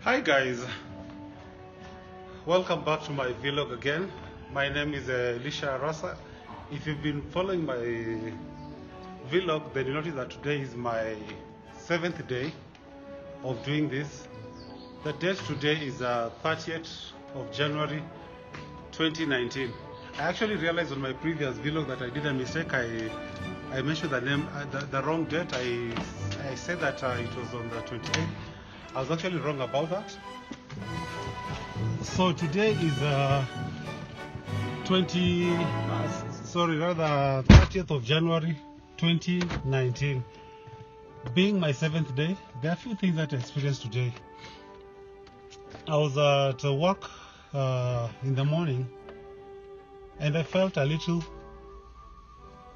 Hi guys, welcome back to my vlog again. My name is Elisha Rasa. If you've been following my vlog, then you notice that today is my 7th day of doing this. The date today is 30th of January 2019. I actually realized on my previous vlog that I did a mistake. I mentioned the name, the wrong date. I said that it was on the 28th. I was actually wrong about that. So today is 30th of January 2019. Being my 7th day, there are a few things that I experienced today. I was at work in the morning, and I felt a little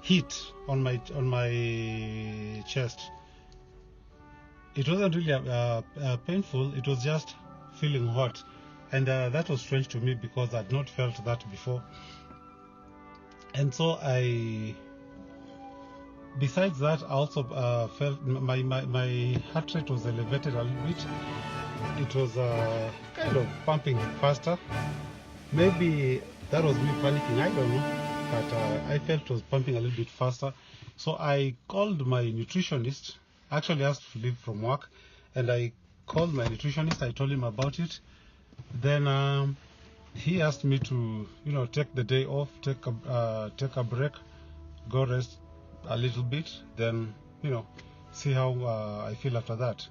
heat on my chest. It wasn't really painful, it was just feeling hot, and that was strange to me because I'd not felt that before. And so besides that, I also felt my heart rate was elevated a little bit. It was kind of pumping faster. Maybe that was me panicking, I don't know, but I felt it was pumping a little bit faster. So I called my nutritionist. Actually asked to leave from work, and I called my nutritionist. I told him about it. Then he asked me to, take the day off, take a break, go rest a little bit, then see how I feel after that.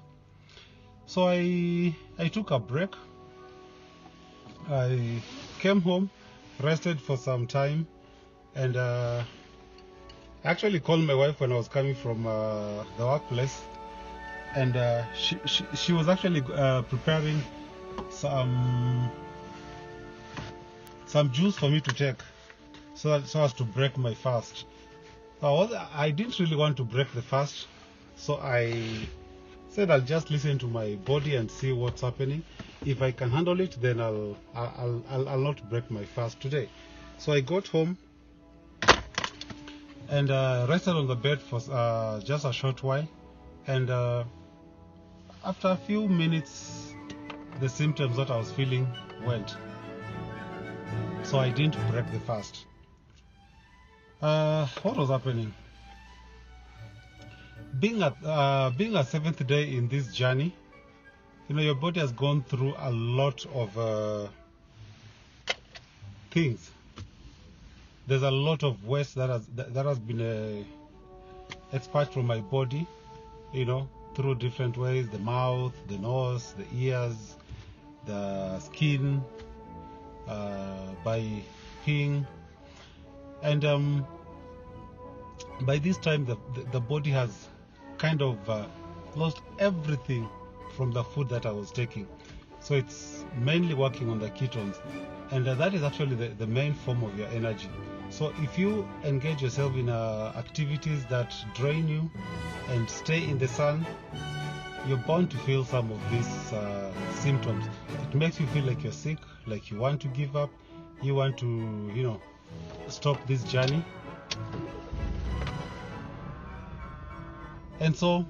So I took a break. I came home, rested for some time, and actually called my wife when I was coming from the workplace, and she was actually preparing some juice for me to take, so as to break my fast. I didn't really want to break the fast, so I said I'll just listen to my body and see what's happening. If I can handle it, then I'll not break my fast today. So I got home and rested on the bed for just a short while, and after a few minutes the symptoms that I was feeling went, so I didn't break the fast. What was happening? Being a 7th day in this journey, your body has gone through a lot of things. There's a lot of waste that has been expired from my body, through different ways: the mouth, the nose, the ears, the skin, by peeing, and by this time the body has kind of lost everything from the food that I was taking. So it's mainly working on the ketones, and that is actually the main form of your energy. So if you engage yourself in activities that drain you and stay in the sun, you're bound to feel some of these symptoms. It makes you feel like you're sick, like you want to give up, you want to, stop this journey. And so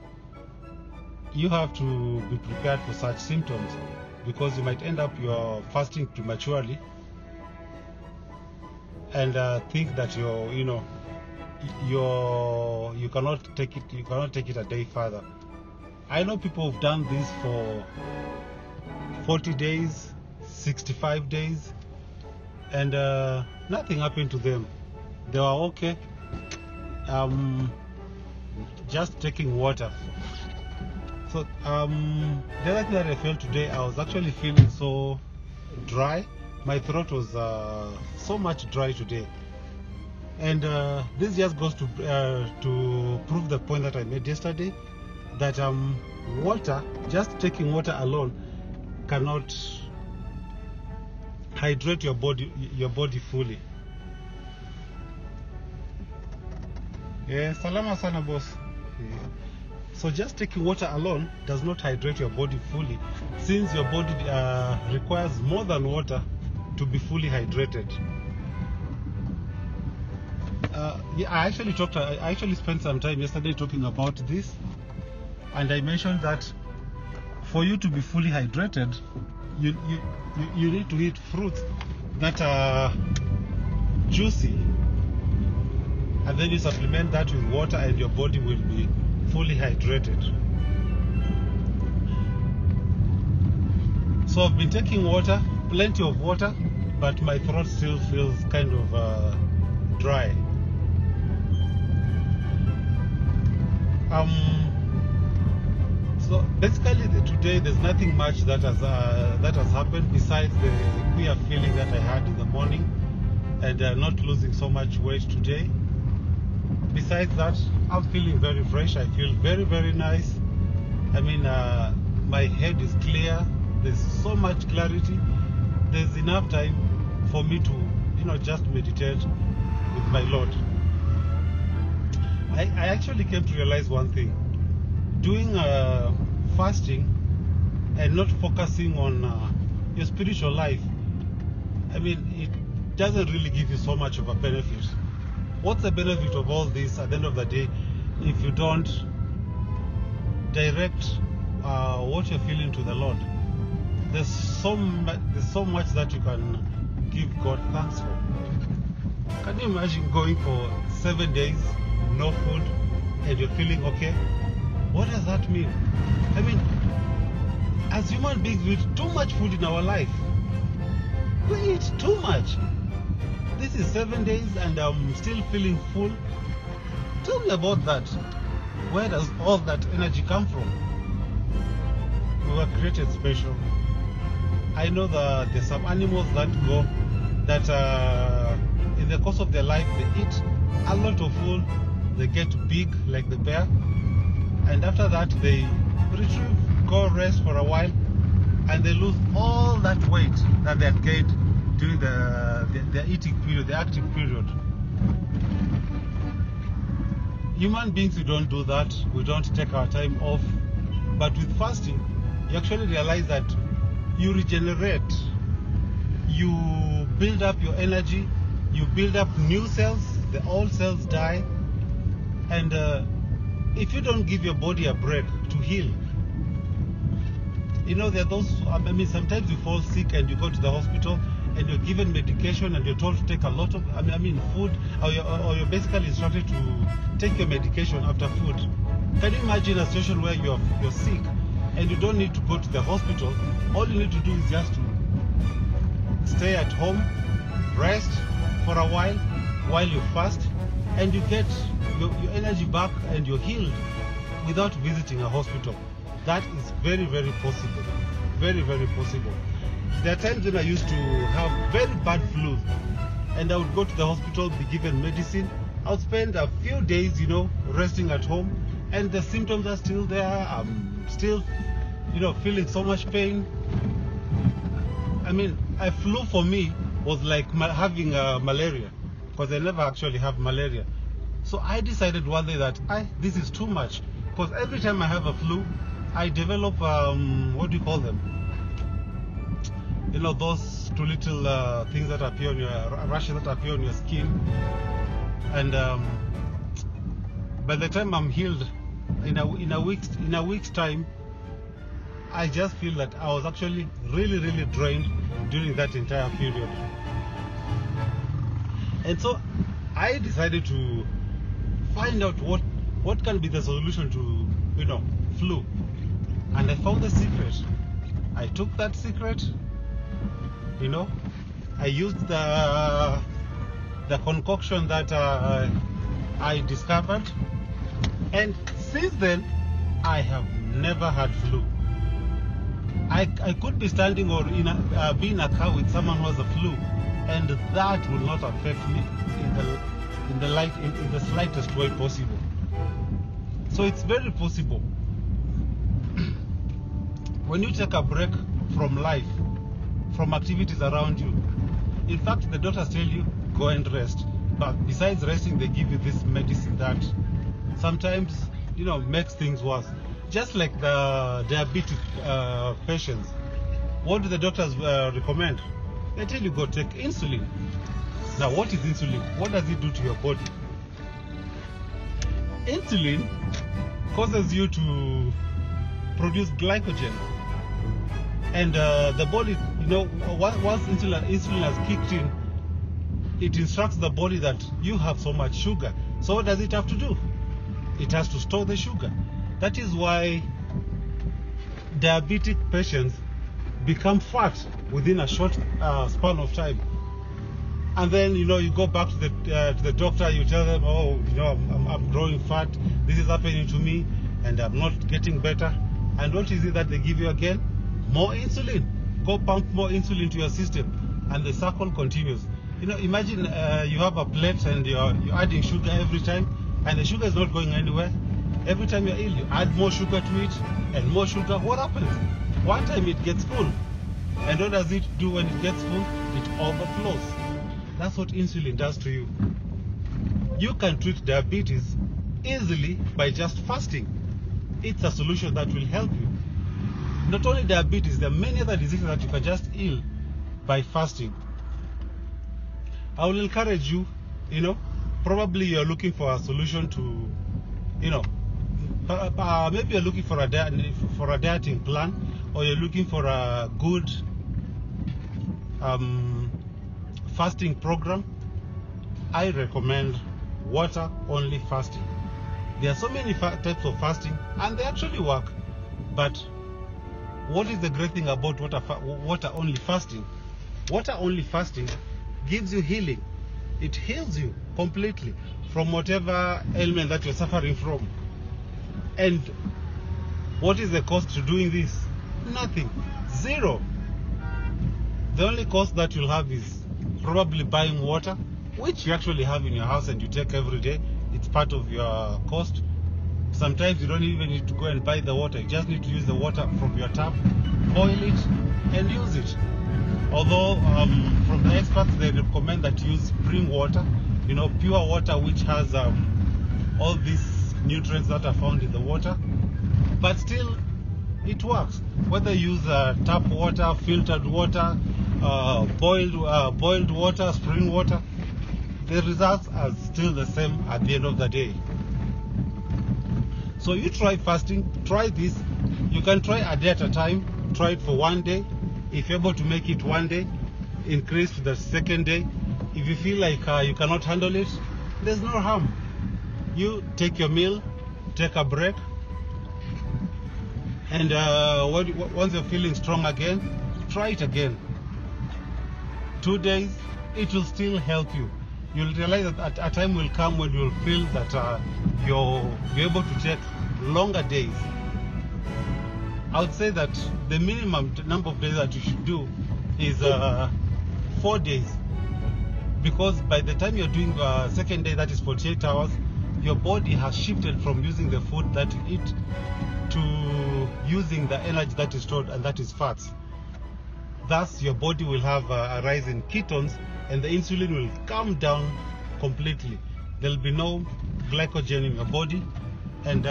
you have to be prepared for such symptoms, because you might end up you're fasting prematurely and think that you cannot take it a day further. I know people who've done this for 40 days, 65 days, and nothing happened to them. They were okay, just taking water. So the other thing that I felt today, I was actually feeling so dry. My throat was so much dry today, and this just goes to prove the point that I made yesterday, that water, just taking water alone, cannot hydrate your body fully. Yeah, salama sana boss. Yeah. So just taking water alone does not hydrate your body fully, since your body requires more than water to be fully hydrated. Yeah, I actually spent some time yesterday talking about this, and I mentioned that for you to be fully hydrated, you need to eat fruits that are juicy, and then you supplement that with water, and your body will be fully hydrated. So I've been taking water, plenty of water, but my throat still feels kind of dry. So basically today there's nothing much that has happened besides the queer feeling that I had in the morning, and not losing so much weight today. Besides that, I'm feeling very fresh. I feel very, very nice. I mean, my head is clear. There's so much clarity. There's enough time for me to, just meditate with my Lord. I actually came to realize one thing. Doing fasting and not focusing on your spiritual life, I mean, it doesn't really give you so much of a benefit. What's the benefit of all this at the end of the day if you don't direct what you're feeling to the Lord? There's so much that you can give God thanks for. Can you imagine going for 7 days, no food, and you're feeling okay? What does that mean? I mean, as human beings, we eat too much food in our life. We eat too much. This is 7 days and I'm still feeling full. Tell me about that. Where does all that energy come from? We were created special. I know that there's some animals that go, that in the course of their life they eat a lot of food, they get big like the bear, and after that they retrieve, go rest for a while, and they lose all that weight that they had gained during the eating period, the active period. Human beings, we don't do that. We don't take our time off. But with fasting, you actually realize that you regenerate, you build up your energy, you build up new cells, the old cells die, and if you don't give your body a break to heal, there are those, sometimes you fall sick and you go to the hospital and you're given medication and you're told to take a lot of, food, or you're basically instructed to take your medication after food. Can you imagine a situation where you're sick and you don't need to go to the hospital? All you need to do is just to stay at home, rest for a while you fast, and you get your energy back and you're healed without visiting a hospital. That is very, very possible. Very, very possible. There are times when I used to have very bad flu and I would go to the hospital, be given medicine. I would spend a few days, resting at home, and the symptoms are still there. I'm still, feeling so much pain. A flu for me was like having malaria, because I never actually have malaria. So I decided one day that this is too much, because every time I have a flu, I develop, what do you call them? Those two little things that appear on your, rashes that appear on your skin. And by the time I'm healed, in a week's time, I just feel that I was actually really, really drained during that entire period. And so I decided to find out what can be the solution to, flu. And I found the secret. I took that secret, I used the concoction that I discovered, and since then I have never had flu. I could be standing or be in a car with someone who has a flu, and that will not affect me in the slightest way possible. So it's very possible. When you take a break from life, from activities around you, in fact, the doctors tell you go and rest. But besides resting, they give you this medicine that sometimes, makes things worse. Just like the diabetic patients, what do the doctors recommend? They tell you go take insulin. Now, what is insulin? What does it do to your body? Insulin causes you to produce glycogen. And the body, you know, once insulin has kicked in, it instructs the body that you have so much sugar. So what does it have to do? It has to store the sugar. That is why diabetic patients become fat within a short span of time. And then, you know, you go back to the doctor, you tell them, oh, you know, I'm growing fat, this is happening to me, and I'm not getting better. And what is it that they give you again? More insulin. Go pump more insulin to your system, and the circle continues. You know, imagine you have a plate and you're adding sugar every time, and the sugar is not going anywhere. Every time you're ill, you add more sugar to it, and more sugar. What happens? One time it gets full. And what does it do when it gets full? It overflows. That's what insulin does to you. You can treat diabetes easily by just fasting. It's a solution that will help you. Not only diabetes, there are many other diseases that you can just heal by fasting. I will encourage you, you know, probably you're looking for a solution to, you know, maybe you're looking for a dieting plan, or you're looking for a good fasting program. I recommend water only fasting. There are so many types of fasting, and they actually work. But what is the great thing about water only fasting? Water only fasting gives you healing. It heals you completely from whatever ailment that you're suffering from. And what is the cost to doing this? Nothing. Zero. The only cost that you'll have is probably buying water, which you actually have in your house and you take every day. It's part of your cost. Sometimes you don't even need to go and buy the water. You just need to use the water from your tap, boil it, and use it. Although from the experts, they recommend that you use spring water, you know, pure water, which has all these nutrients that are found in the water. But still, it works. Whether you use tap water, filtered water, boiled water, spring water, the results are still the same at the end of the day. So you try fasting, try this. You can try a day at a time. Try it for one day. If you're able to make it one day, increase to the second day. If you feel like you cannot handle it, there's no harm. You take your meal, take a break, and once you're feeling strong again, try it again. 2 days, it will still help you. You'll realize that a time will come when you'll feel that you'll be able to take longer days. I would say that the minimum number of days that you should do is 4 days, because by the time you're doing second day, that is 48 hours, your body has shifted from using the food that you eat to using the energy that is stored, and that is fats. Thus, your body will have a rise in ketones, and the insulin will come down completely. There'll be no glycogen in your body, and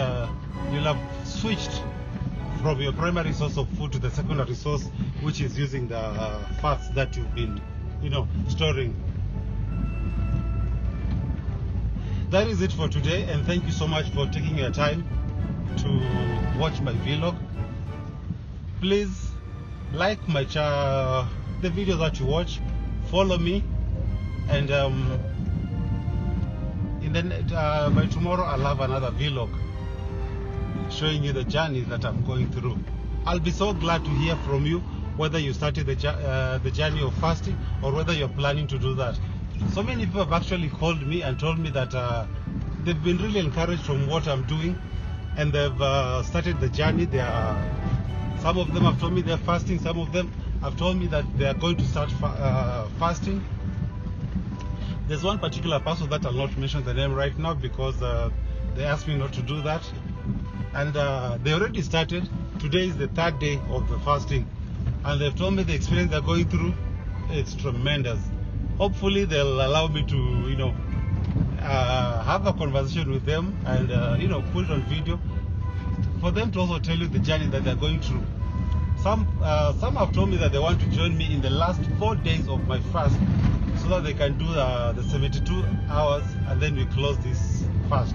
you'll have switched from your primary source of food to the secondary source, which is using the fats that you've been, you know, storing. That is it for today, and thank you so much for taking your time to watch my vlog. Please like my the videos that you watch, follow me, and by tomorrow I'll have another vlog showing you the journey that I'm going through. I'll be so glad to hear from you, whether you started the journey of fasting or whether you're planning to do that. So many people have actually called me and told me that they've been really encouraged from what I'm doing, and they've started the journey. Some of them have told me they're fasting. Some of them have told me that they are going to start fasting. There's one particular person that I'll not mention the name right now because they asked me not to do that. And they already started. Today is the 3rd day of the fasting, and they've told me the experience they're going through, it's tremendous. Hopefully they'll allow me to, you know, have a conversation with them and you know, put it on video for them to also tell you the journey that they're going through. Some have told me that they want to join me in the last 4 days of my fast, so that they can do the 72 hours and then we close this fast.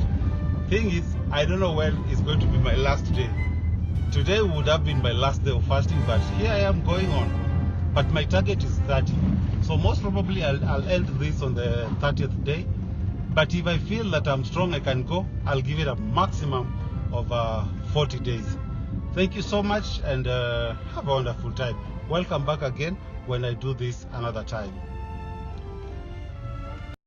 Thing is, I don't know when is going to be my last day. Today would have been my last day of fasting, but here I am going on. But my target is 30. So most probably I'll end this on the 30th day. But if I feel that I'm strong, I can go, I'll give it a maximum of 40 days. Thank you so much, and have a wonderful time. Welcome back again when I do this another time.